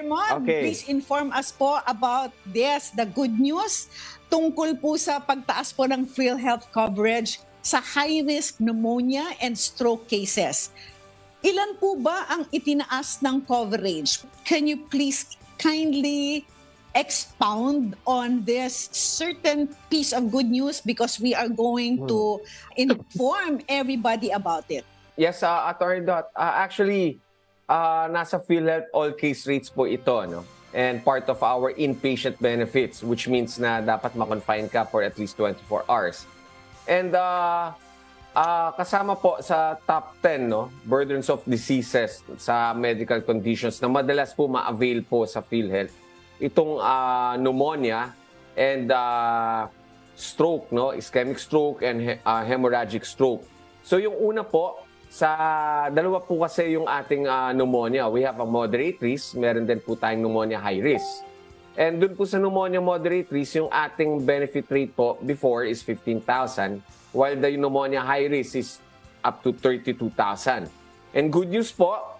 Mon, please inform us po about this, the good news tungkol po sa pagtaas po ng PhilHealth coverage sa high-risk pneumonia and stroke cases. Ilan po ba ang itinaas ng coverage? Can you please kindly expound on this certain piece of good news because we are going to inform everybody about it? Yes, Attorney Dot. Actually, nasa PhilHealth all-case rates po ito, no? And part of our inpatient benefits, which means na dapat ma-confine ka for at least 24 hours. And kasama po sa top 10, no, burdens of diseases sa medical conditions na madalas po ma-avail po sa PhilHealth. Itong pneumonia and stroke, no, ischemic stroke and hemorrhagic stroke. So yung una po, sa dalawa po kasi yung ating pneumonia. We have a moderate risk, meron din po tayong pneumonia high risk. And dun po sa pneumonia moderate risk, yung ating benefit rate po before is 15,000, while the pneumonia high risk is up to 32,000. And good news po,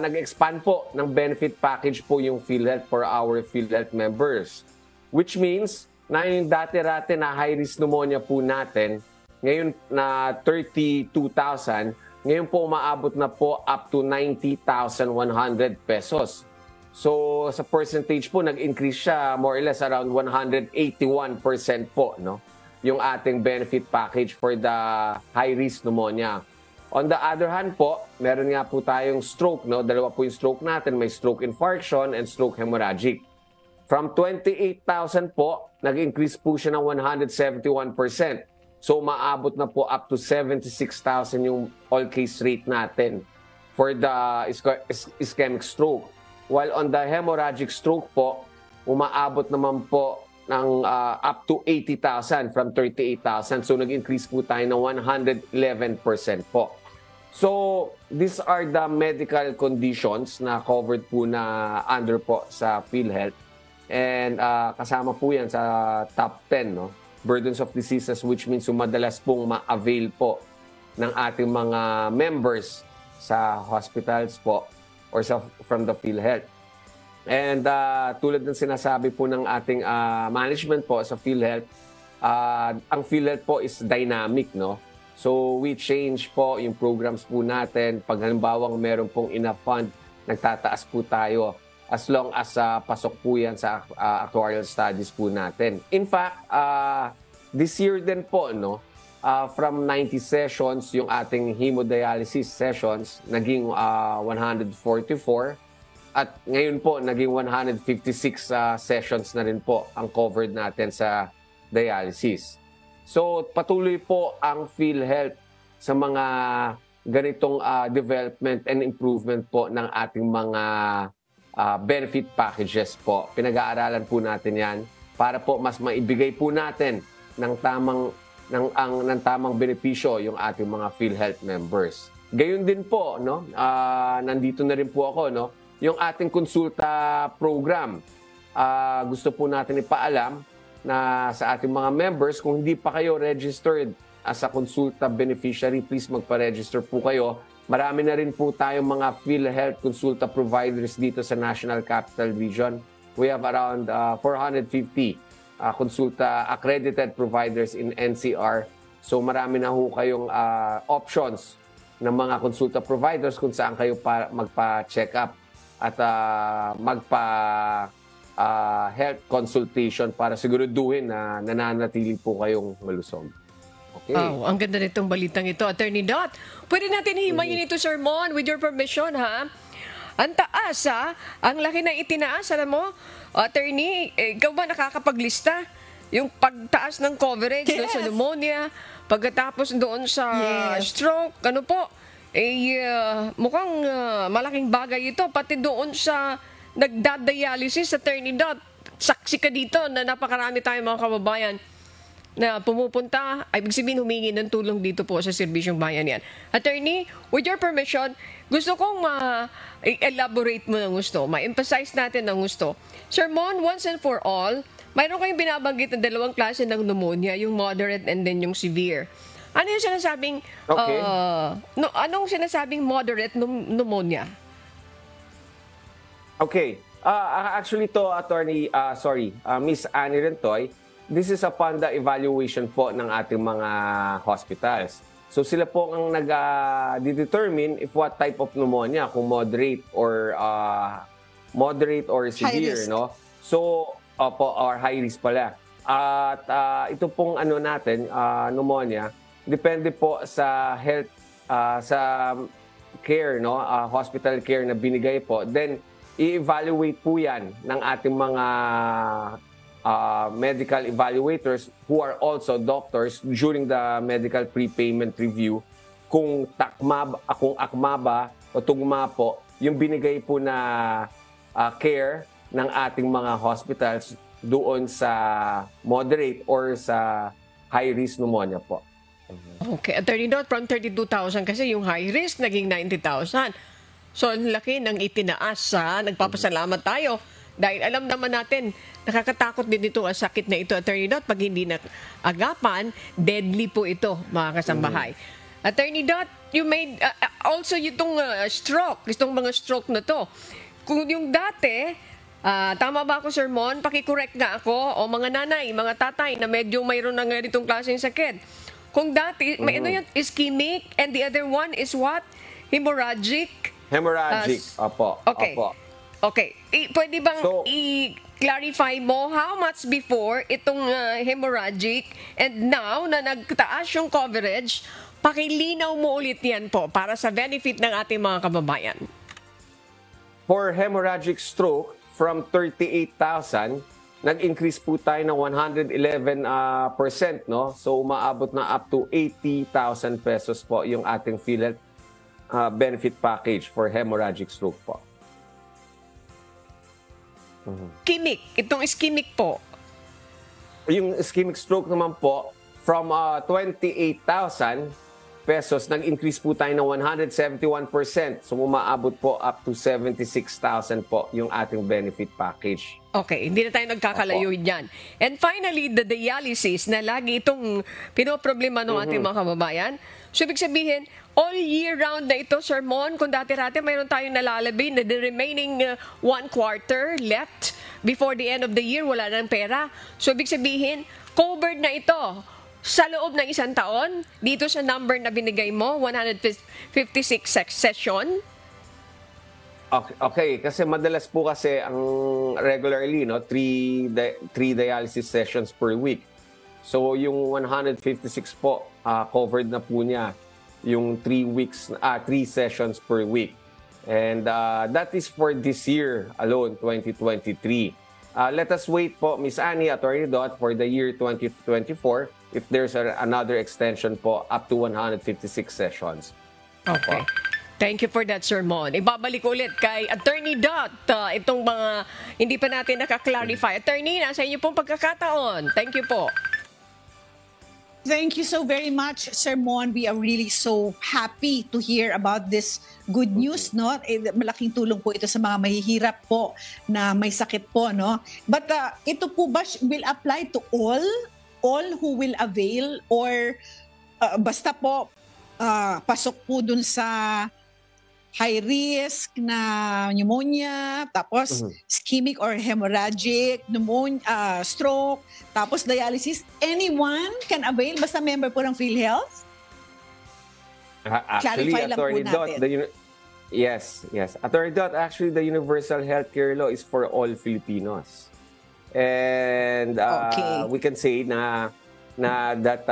nag-expand po ng benefit package po yung PhilHealth for our PhilHealth members. Which means, na yung dati-rate na high-risk pneumonia po natin, ngayon na 32,000, ngayon po umaabot na po up to 90,100 pesos. So sa percentage po, nag-increase siya more or less around 181% po, no? Yung ating benefit package for the high-risk pneumonia. On the other hand po, meron nga po tayong stroke, no? Dalawa po yung stroke natin, may stroke infarction and stroke hemorrhagic. From 28,000 po, nag-increase po siya ng 171%. So maabot na po up to 76,000 yung all-case rate natin for the ischemic stroke. While on the hemorrhagic stroke po, umaabot naman po ng up to 80,000 from 38,000. So nag-increase po tayo ng 111% po. So these are the medical conditions na covered po na under po sa PhilHealth. And kasama po yan sa top 10, no? Burdens of diseases, which means madalas pong ma-avail po ng ating mga members sa hospitals po or from the PhilHealth. And tulad ng sinasabi po ng ating management po sa PhilHealth, ang PhilHealth po is dynamic, no? So we change po yung programs po natin. Pag halimbawang meron pong enough fund, nagtataas po tayo as long as pasok po yan sa actuarial studies po natin. In fact, this year din po, no, from 90 sessions, yung ating hemodialysis sessions, naging 144. At ngayon po, naging 156 sessions na rin po ang covered natin sa dialysis. So, patuloy po ang PhilHealth sa mga ganitong development and improvement po ng ating mga benefit packages po. Pinag-aaralan po natin yan para po mas maibigay po natin ng tamang benepisyo yung ating mga PhilHealth members. Gayon din po, no? Nandito na rin po ako, no? Yung ating konsulta program. Gusto po natin ipaalam na sa ating mga members, kung hindi pa kayo registered as a konsulta beneficiary, please magpa-register po kayo. Marami na rin po tayong mga PhilHealth consulta providers dito sa National Capital Region. We have around 450 consulta accredited providers in NCR. So marami na ho kayong options ng mga consulta providers kung saan kayo magpa-check up at magpa-health consultation para siguraduhin na nananatili po kayong malusog. Okay. Oh, ang ganda nitong balitang ito, Attorney Dot. Pwede natin himayin ito, Sir Mon, with your permission, ha? Ang taas, ha? Ang laki na itinaas, alam mo? Attorney, ikaw ba nakakapaglista? Yung pagtaas ng coverage doon sa pneumonia, pagkatapos doon sa stroke, ano po? Mukhang malaking bagay ito. Pati doon sa nagdadialysis, Attorney Dot, saksi ka dito na napakarami tayong mga kababayan na pumupunta, ay ibig sabihin humingi ng tulong dito po sa Serbisyong Bayanihan. Attorney, with your permission, gusto kong ma-elaborate mo ng gusto, ma-emphasize natin ng gusto. Sir Mon, once and for all, mayroon kayong binabanggit na dalawang klase ng pneumonia, yung moderate and then yung severe. Ano yung sinasabing, okay. Anong sinasabing moderate pneumonia? Okay. Actually to, Miss Annie Rentoy, this is upon the evaluation po ng ating mga hospitals. So sila po ang nag-determine if what type of pneumonia, kung moderate or severe, no? So, or high risk pala. At ito pong pneumonia, depende po sa health, sa care, no? Hospital care na binigay po. Then, i-evaluate po yan ng ating mga medical evaluators who are also doctors during the medical prepayment review kung akma ba o tugma po yung binigay po na care ng ating mga hospitals doon sa moderate or sa high-risk pneumonia po. Okay, Attorney Dot, from 32,000 kasi yung high risk naging 90,000. So, ang laki ng itinaas nagpapasalamat tayo. Dahil alam naman natin, nakakatakot din ito ang sakit na ito, Attorney Dot. Pag hindi agapan, deadly po ito, mga kasambahay. Attorney Dot, you made also itong stroke, itong mga stroke na to. Kung yung dati, tama ba ako, Sir Mon? Pakicorrect nga ako. O mga nanay, mga tatay na medyo mayroon na nga itong klaseng sakit. Kung dati, may ano yan, ischemic, and the other one is what? Hemorrhagic? Hemorrhagic, opo. Okay. Opo. Okay. Pwede bang i-clarify mo how much before itong hemorrhagic and now na nagtaas yung coverage, pakilinaw mo ulit yan po para sa benefit ng ating mga kababayan. For hemorrhagic stroke, from 38,000, nag-increase po tayo ng 111%, no? So, umaabot na up to 80,000 pesos po yung ating PhilHealth benefit package for hemorrhagic stroke po. Ischemic. Itong ischemic po. Yung ischemic stroke naman po, from 28,000 pesos, nag-increase po tayo ng 171%. So, umaabot po up to 76,000 po yung ating benefit package. Okay, hindi na tayo nagkakalayo dyan. And finally, the dialysis na lagi itong pinoproblema ng ating mga kababayan. So, ibig sabihin, all year round na ito, Sir Mon, kung dati-rati mayroon tayong nalalabi na the remaining 1 quarter left before the end of the year, wala nang pera. So, ibig sabihin, covered na ito sa loob ng isang taon, dito sa number na binigay mo, 156 session. Okay, kasi madalas po kasi ang regularly, no, 3 dialysis sessions per week. So, yung 156 po, covered na po niya yung 3 sessions per week. And that is for this year alone, 2023. Let us wait po, Miss Annie, Attorney Dot, for the year 2024 if there's another extension po up to 156 sessions. Okay. Thank you for that, Sir Mon. Ibabalik ulit kay Attorney Dot itong mga hindi pa natin nakaklarify. Attorney, nasa inyo pong pagkakataon. Thank you po. Thank you so very much, Sir Mon. We are really so happy to hear about this good news, no? Malaking tulong po ito sa mga mahihirap po na may sakit po, no? But ito po ba will apply to all who will avail, or basta po pasok po dun sa high risk na pneumonia, tapos ischemic or hemorrhagic pneumonia, stroke, tapos dialysis, anyone can avail basta member po ng PhilHealth? Actually, Attorney Dot, yes. Attorney Dot, actually the Universal Healthcare Law is for all Filipinos. And we can say na that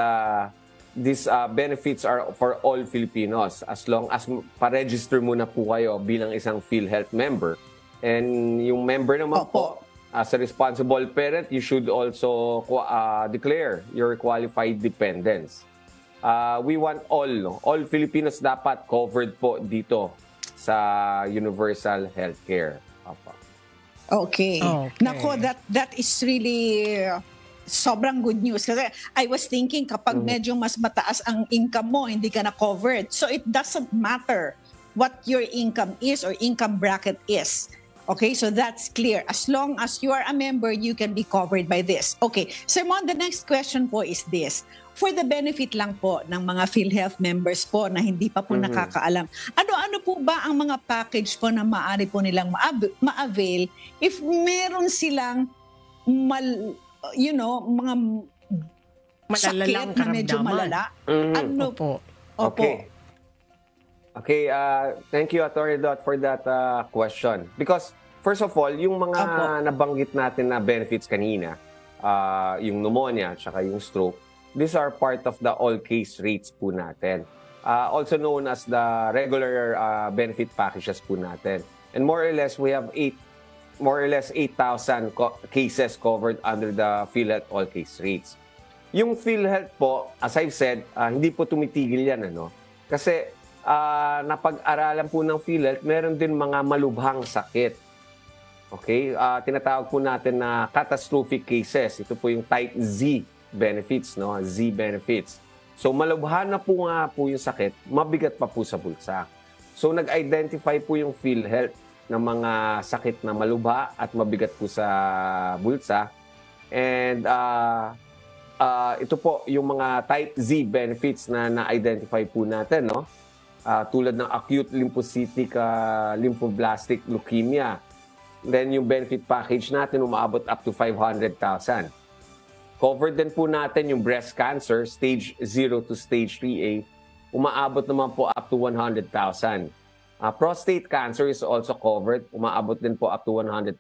these benefits are for all Filipinos as long as pa-register muna po kayo bilang isang PhilHealth member. And yung member naman po, as a responsible parent, you should also declare your qualified dependents. We want all Filipinos dapat covered po dito sa Universal Healthcare. Okay. Nako, that is really sobrang good news. Kasi I was thinking kapag medyo mas mataas ang income mo, hindi ka na covered. So it doesn't matter what your income is or income bracket is. Okay, so that's clear. As long as you are a member, you can be covered by this. Okay, Sir Mon, the next question po is this. For the benefit lang po ng mga PhilHealth members po na hindi pa po nakakaalam, ano ano po ba ang mga package po na maaari po nilang ma-avail if meron silang mga Malalalang sakit na medyo karamdaman. malala? Ano Opo. Okay. Okay, thank you, Atty. Dot, for that question. Because, first of all, yung mga nabanggit natin na benefits kanina, yung pneumonia at saka yung stroke, these are part of the all-case rates po natin. Also known as the regular benefit packages po natin. And more or less, we have 8,000 cases covered under the PhilHealth all-case rates. Yung PhilHealth po, as I've said, hindi po tumitigil yan. Kasi napag-aralan po ng PhilHealth, meron din mga malubhang sakit. Okay? Tinatawag po natin na catastrophic cases. Ito po yung type Z benefits, Z benefits. So malubhan na po nga po yung sakit, mabigat pa po sa bulsa. So nag-identify po yung PhilHealth ng mga sakit na malubha at mabigat po sa bulsa. And ito po yung mga type Z benefits na na-identify po natin, tulad ng acute lymphocytic lymphoblastic leukemia. Then yung benefit package natin umaabot up to 500,000. Covered din po natin yung breast cancer, stage 0 to stage 3A, umaabot naman po up to 100,000. Prostate cancer is also covered, umaabot din po up to 100,000.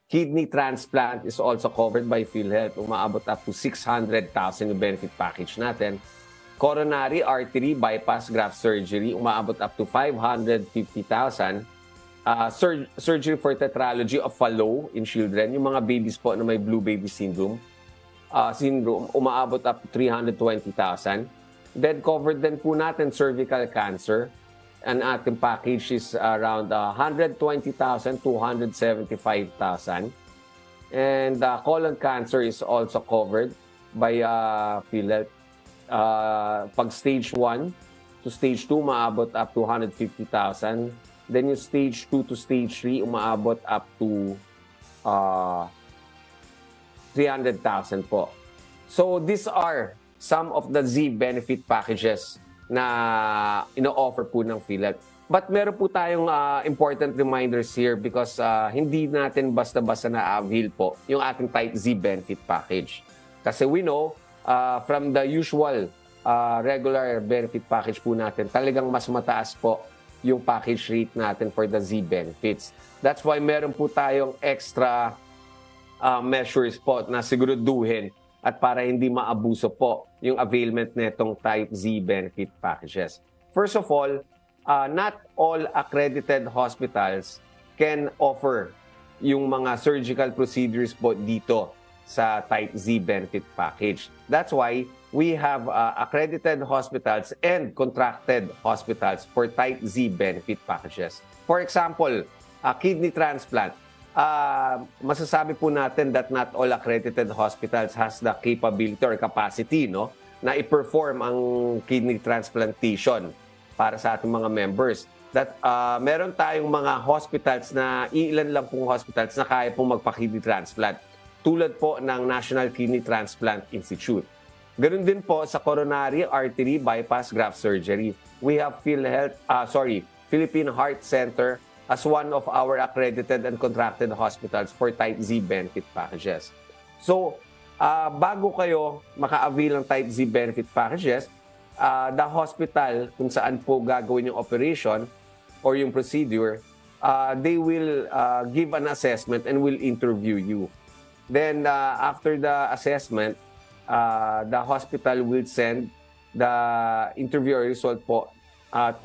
Kidney transplant is also covered by PhilHealth, umaabot up to 600,000 yung benefit package natin. Coronary artery bypass graft surgery, umaabot up to 550,000. Surgery for tetralogy of Fallot in children, yung mga babies po na may blue baby syndrome, umaabot up to 320,000. Then covered din po natin cervical cancer. Ang ating package is around 120,000 to 175,000. And colon cancer is also covered by PhilHealth. Pag stage 1 to stage 2, umaabot up to 150,000. Then yung stage 2 to stage 3, umaabot up to 300,000 po. So these are some of the Z benefit packages na ino-offer po ng PhilHealth. But meron po tayong important reminders here because hindi natin basta-basta na-avail po yung ating type Z benefit package. Kasi we know from the usual regular benefit package po natin, talagang mas mataas po yung package rate natin for the Z benefits. That's why meron po tayong extra measures po na siguraduhin at para hindi maabuso po yung availment netong type Z benefit packages. First of all, not all accredited hospitals can offer yung mga surgical procedures po dito sa type Z benefit package. That's why we have accredited hospitals and contracted hospitals for type Z benefit packages. For example, kidney transplant. Masasabi po natin that not all accredited hospitals has the capability or capacity na i-perform ang kidney transplantation para sa ating mga members. That meron tayong mga hospitals na ilan lang pong hospitals na kaya pong magpa-kidney transplant. Tulad po ng National Kidney Transplant Institute. Ganun din po sa coronary artery bypass graft surgery. We have Philippine Heart Center as one of our accredited and contracted hospitals for type Z benefit packages. So, bago kayo maka-avail ng type Z benefit packages, the hospital kung saan po gagawin yung operation or yung procedure, they will give an assessment and will interview you. Then, after the assessment, the hospital will send the interview result po at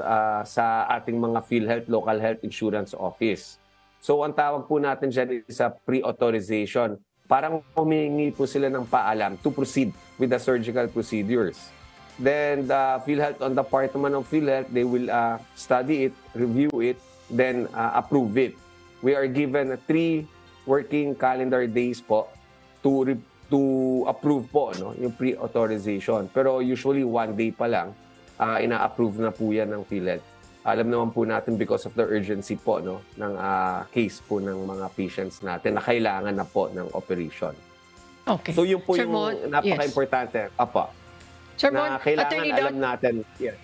sa ating mga PhilHealth Local Health Insurance Office. So ang tawag po natin dyan is a pre-authorization. Parang humingi po sila ng paalam to proceed with the surgical procedures. Then the PhilHealth on the part naman of PhilHealth, they will study it, review it, then approve it. We are given 3 working calendar days po to approve po yung pre-authorization. Pero usually 1 day pa lang, ina-approve na po yan ng PhilHealth. Alam naman po natin because of the urgency po ng case po ng mga patients natin na kailangan na po ng operation. Okay. So yun po Sir yung Mon, napaka-importante. Sir Mon, Na kailangan Attorney alam Dot, natin. Yes.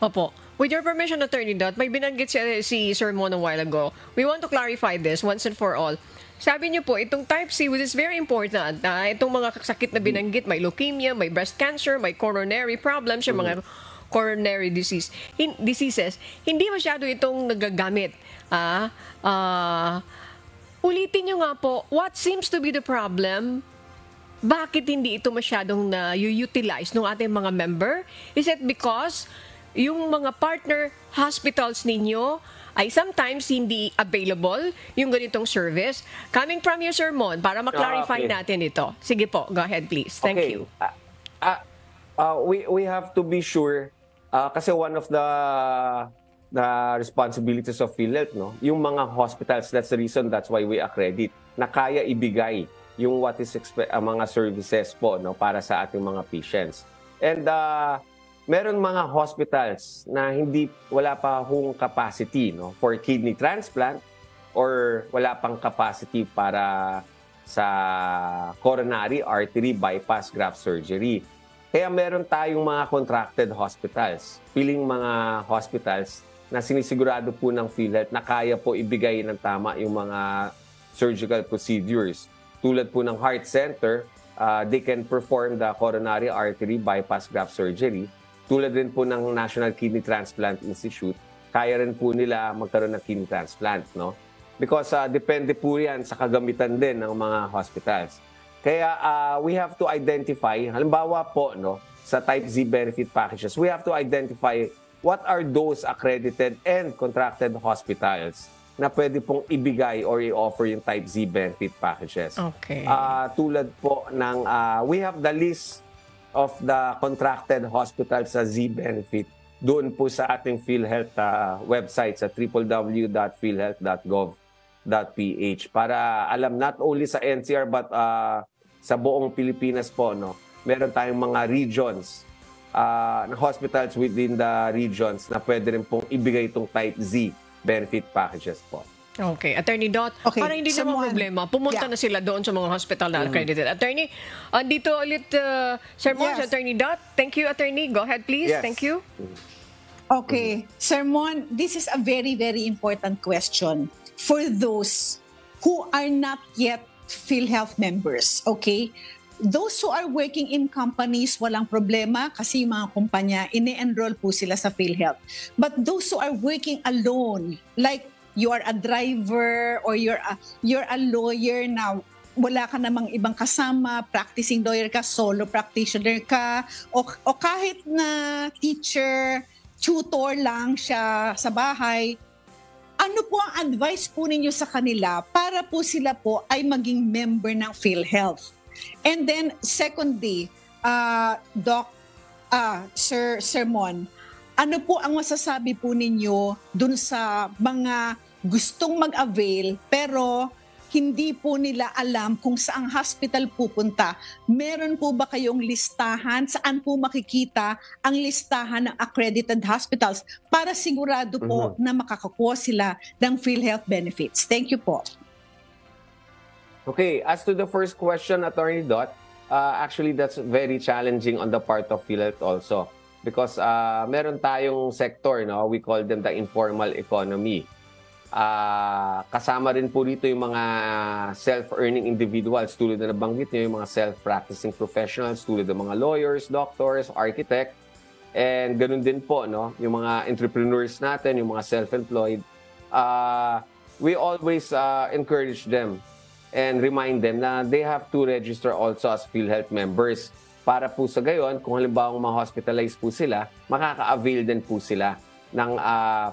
opo. With your permission, Attorney Dot, may binanggit si Sir Mon a while ago. We want to clarify this once and for all. Sabi niyo po, itong type C, which is very important, na itong mga sakit na binanggit, may leukemia, may breast cancer, may coronary problems, yung mga coronary diseases, hindi masyado itong nagagamit. Ulitin nyo nga po, what seems to be the problem? Bakit hindi ito masyadong na-utilize ng ating mga member? Is it because yung mga partner hospitals ninyo ay sometimes hindi available yung ganitong service? Coming from you, Sir Mon, para ma-clarify natin ito. Sige po, go ahead please. Thank you. We have to be sure, kasi one of the responsibilities of PhilHealth, no? Yung mga hospitals, that's the reason, that's why we accredit, na kaya ibigay yung what is mga services po, no, para sa ating mga patients. And meron mga hospitals na wala pa hong capacity, no, for kidney transplant or wala pang capacity para sa coronary artery bypass graft surgery. Kaya meron tayong mga contracted hospitals, piling mga hospitals na sinisigurado po ng PhilHealth na kaya po ibigay ng tama yung mga surgical procedures. Tulad po ng heart center, they can perform the coronary artery bypass graft surgery. Tulad din po ng National Kidney Transplant Institute, kaya rin po nila magkaroon ng kidney transplant, no? Because depende po yan sa kagamitan din ng mga hospitals. Kaya we have to identify, halimbawa po, no, sa type Z benefit packages, we have to identify what are those accredited and contracted hospitals na pwede pong ibigay or i-offer yung type Z benefit packages. Okay. Tulad po ng, we have the list of the contracted hospitals sa Z benefit doon po sa ating PhilHealth website sa www.philhealth.gov.ph para alam not only sa NCR but sa buong Pilipinas po, no, meron tayong mga regions, hospitals within the regions na pwede rin pong ibigay itong type Z benefit packages po. Okay. Attorney Dot, para hindi naman problema, pumunta na sila doon sa mga hospital na accredited. Attorney, dito ulit, Sir Mon, Attorney Dot. Thank you, Attorney. Go ahead, please. Yes. Thank you. Okay. Sir Mon, this is a very, very important question for those who are not yet PhilHealth members, okay? Those who are working in companies, walang problema kasi yung mga kumpanya, ini-enroll po sila sa PhilHealth. But those who are working alone, like you are a driver or you're a lawyer na wala ka namang ibang kasama, practicing lawyer ka, solo practitioner ka, o kahit na teacher, tutor lang siya sa bahay, ano po ang advice po ninyo sa kanila para po sila po ay maging member ng PhilHealth? And then, secondly, Sir Mon, ano po ang masasabi po ninyo dun sa mga gustong mag-avail pero hindi po nila alam kung saang hospital pupunta? Meron po ba kayong listahan? Saan po makikita ang listahan ng accredited hospitals para sigurado po na makakakuha sila ng PhilHealth benefits? Thank you po. Okay, as to the first question, Attorney Dot, actually that's very challenging on the part of PhilHealth also because meron tayong sector, no? We call them the informal economy. Kasama rin po dito yung mga self-earning individuals tulad na nabanggit nyo, yung mga self-practicing professionals tulad ng mga lawyers, doctors, architect, and ganun din po, no? Yung mga entrepreneurs natin, yung mga self-employed. We always encourage them and remind them na they have to register also as PhilHealth members para po sa gayon, kung halimbawa ma-hospitalize po sila, makaka-avail din po sila ng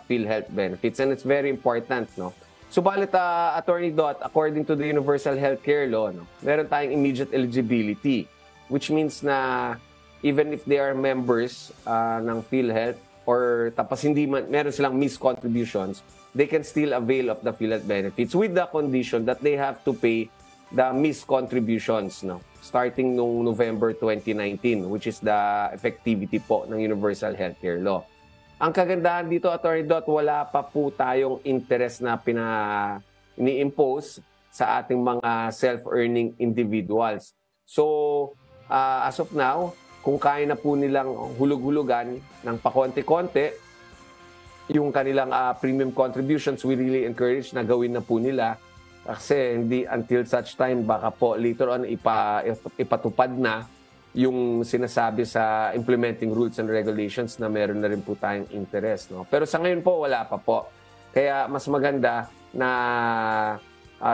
PhilHealth benefits. And it's very important, no? Subalit, Attorney Dot, according to the Universal Healthcare Law, no, meron tayong immediate eligibility, which means na even if they are members ng PhilHealth or tapos hindi meron silang missed contributions, they can still avail of the PhilHealth benefits with the condition that they have to pay the missed contributions, no, starting noong November 2019, which is the effectivity po ng Universal Healthcare Law. Ang kagandahan dito, Attorney Dot, wala pa po tayong interest na ini-impose sa ating mga self-earning individuals. So, as of now, kung kaya na po nilang hulug-hulugan ng pakonti-konti, yung kanilang premium contributions, we really encourage na gawin na po nila. Kasi hindi until such time, baka po later on ipatupad na yung sinasabi sa implementing rules and regulations na meron na rin po tayong interest. No? Pero sa ngayon po, wala pa po. Kaya mas maganda na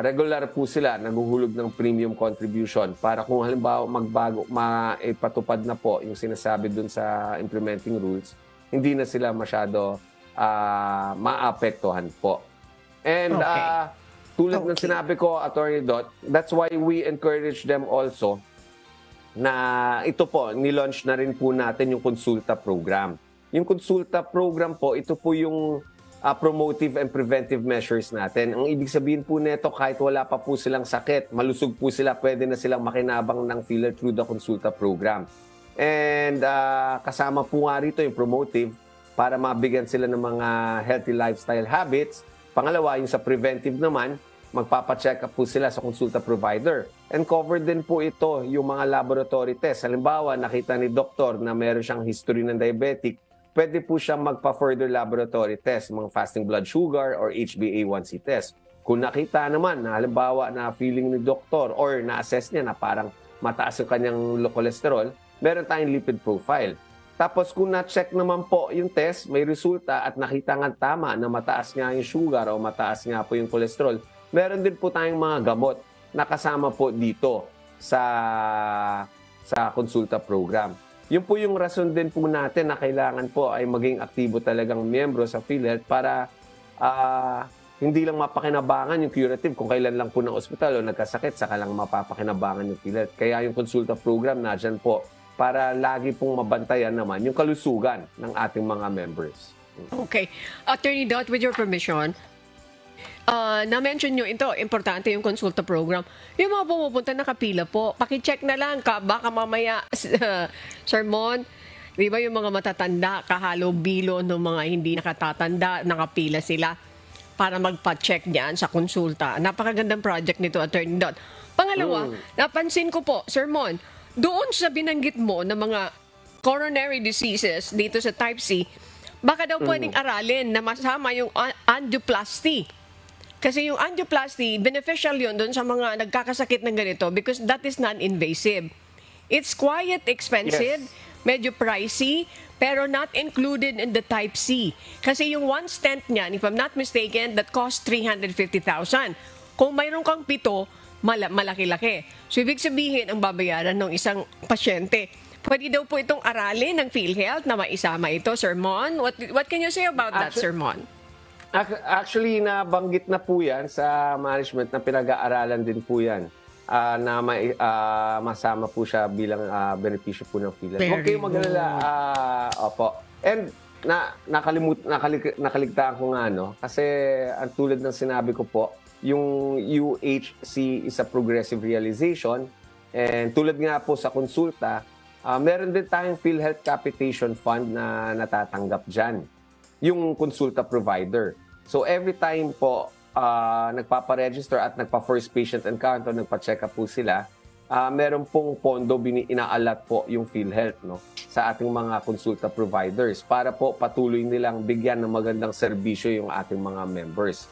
regular po sila naguhulog ng premium contribution para kung halimbawa maipatupad na po yung sinasabi dun sa implementing rules, hindi na sila masyado maapektuhan po. And tulad ng sinabi ko, Attorney Dot, that's why we encourage them also na ito po, nilaunch na rin po natin yung Konsulta Program. Yung Konsulta Program po, ito po yung promotive and preventive measures natin. Ang ibig sabihin po nito, kahit wala pa po silang sakit, malusog po sila, pwede na silang makinabang ng PhilHealth through the Konsulta Program. And kasama po nga rito yung promotive para mabigyan sila ng mga healthy lifestyle habits. Pangalawa, yung sa preventive naman, magpapacheck up po sila sa konsulta provider. And covered din po ito yung mga laboratory test. Halimbawa, nakita ni doktor na meron siyang history ng diabetic, pwede po siyang magpa-further laboratory test, mga fasting blood sugar or HbA1c test. Kung nakita naman na halimbawa na feeling ni doktor or na-assess niya na parang mataas yung kanyang cholesterol, meron tayong lipid profile. Tapos kung na-check naman po yung test, may resulta at nakita nga tama na mataas nga yung sugar o mataas nga po yung cholesterol, meron din po tayong mga gamot na kasama po dito sa konsulta program. Yun po yung rason din po natin na kailangan po ay maging aktibo talagang miyembro sa PhilHealth para hindi lang mapakinabangan yung curative kung kailan lang po ng ospital o nagkasakit, saka lang mapapakinabangan yung PhilHealth. Kaya yung konsulta program na dyan po para lagi pong mabantayan naman yung kalusugan ng ating mga members. Okay. Attorney Dot, with your permission, na-mention nyo ito, importante yung konsulta program. Yung mga pumupunta nakapila po, pakicheck na lang, baka mamaya, Sir Mon, di ba yung mga matatanda, kahalo-bilo ng mga hindi nakatatanda, nakapila sila para magpa-check diyan sa konsulta. Napakagandang project nito, Attorney Dot. Pangalawa, napansin ko po, Sir Mon, doon sa binanggit mo ng mga coronary diseases dito sa type C, baka daw pwedeng aralin na masama yung angioplasty. Kasi yung angioplasty, beneficial yun doon sa mga nagkakasakit ng ganito because that is non-invasive. It's quite expensive, medyo pricey, pero not included in the type C. Kasi yung one stent niyan, if I'm not mistaken, that cost 350,000. Kung mayroon kang 7, malaki-laki. So, ibig sabihin, ang babayaran ng isang pasyente. Pwede daw po itong aralin ng PhilHealth na maisama ito, Sir Mon. What can you say about that, Sir Mon? Actually, nabanggit na po yan sa management na pinag-aaralan din po yan na masama po siya bilang benepisyo po ng PhilHealth. Huwag kayong mag-alala. Opo. And nakaligtaan ko nga, no? Kasi ang tulad ng sinabi ko po, yung UHC is a progressive realization. And tulad nga po sa konsulta, meron din tayong PhilHealth Capitation Fund na natatanggap dyan. Yung konsulta provider. So every time po nagpaparegister at nagpa-first patient encounter, nagpa-check up po sila, meron pong pondo inaalat po yung PhilHealth, no, sa ating mga konsulta providers para po patuloy nilang bigyan ng magandang serbisyo yung ating mga members.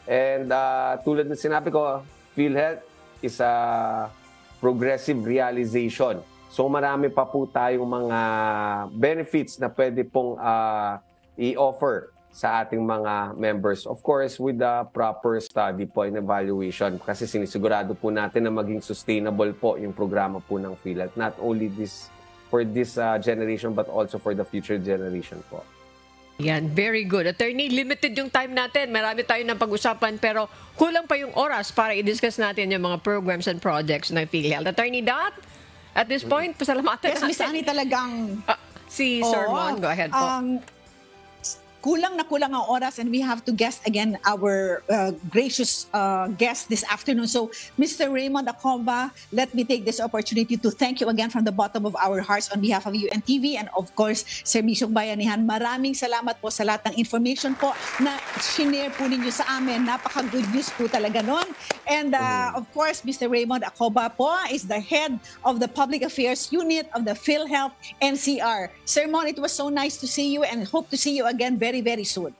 And tulad ng sinabi ko, PhilHealth is a progressive realization. So marami pa po tayong mga benefits na pwede pong i-offer sa ating mga members. Of course, with the proper study po and evaluation kasi sinisigurado po natin na maging sustainable po yung programa po ng PhilHealth. Not only for this generation but also for the future generation po. Yan, very good. Attorney, limited yung time natin. Marami tayo ng pag-usapan pero kulang pa yung oras para i-discuss natin yung mga programs and projects ng PhilHealth. Attorney Dot, at this point, pasalamatan natin. Yes, Miss Annie, talagang... si Sir Mon, go ahead po. Kulang na kulang ang oras and we have to guest again our gracious guest this afternoon. So, Mr. Raymond Acoba, let me take this opportunity to thank you again from the bottom of our hearts on behalf of UNTV and of course, Sir Misyong Bayanihan. Maraming salamat po sa lahat ng information po na shinare po ninyo sa amin. Napaka-good news po talaga nun. And of course, Mr. Raymond Acoba po is the head of the Public Affairs Unit of the PhilHealth NCR. Sir Mon, it was so nice to see you and hope to see you again very, very soon.